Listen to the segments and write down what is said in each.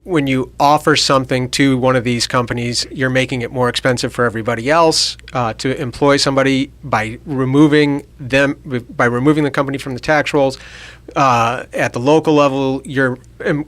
when you offer something to one of these companies, you're making it more expensive for everybody else to employ somebody by removing the company from the tax rolls. At the local level, you're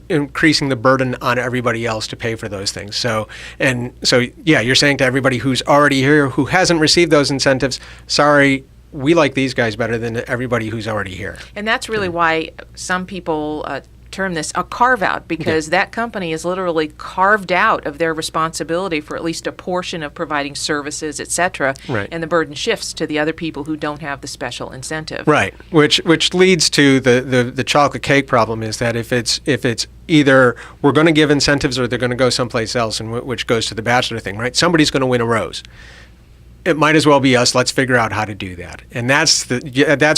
increasing the burden on everybody else to pay for those things. So you're saying to everybody who's already here, who hasn't received those incentives, sorry, we like these guys better than everybody who's already here. And that's really why some people term this a carve-out, because that company is literally carved out of their responsibility for at least a portion of providing services, et cetera, right. And the burden shifts to the other people who don't have the special incentive. Right, which leads to the chocolate cake problem, is that if it's either we're going to give incentives or they're going to go someplace else, and which goes to the bachelor thing, right? Somebody's going to win a rose. It might as well be us. Let's figure out how to do that. And that's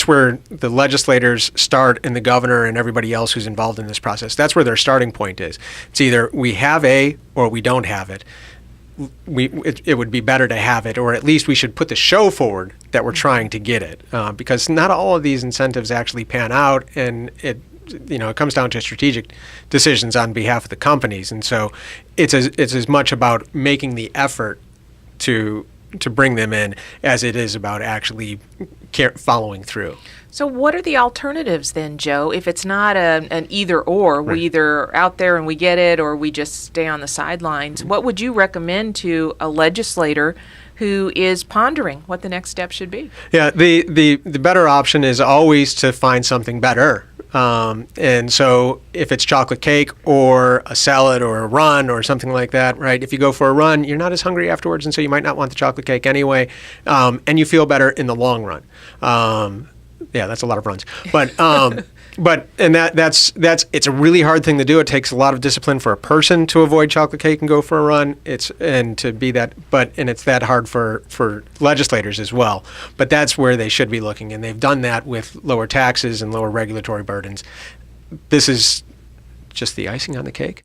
where the legislators start, and the governor and everybody else who's involved in this process. That's where their starting point is. It's either we have A or we don't have it. It would be better to have it, or at least we should put the show forward that we're trying to get it, because not all of these incentives actually pan out, and it comes down to strategic decisions on behalf of the companies. And so it's as much about making the effort to bring them in as it is about actually following through. So what are the alternatives then, Joe? If it's not an either or, right. We either out there and we get it, or we just stay on the sidelines, what would you recommend to a legislator who is pondering what the next step should be? Yeah, the better option is always to find something better. And so if it's chocolate cake or a salad or a run or something like that, right? If you go for a run, you're not as hungry afterwards, and so you might not want the chocolate cake anyway, and you feel better in the long run. Yeah, that's a lot of runs, but that's it's a really hard thing to do. It takes a lot of discipline for a person to avoid chocolate cake and go for a run. It's that hard for legislators as well. But that's where they should be looking, and they've done that with lower taxes and lower regulatory burdens. This is just the icing on the cake.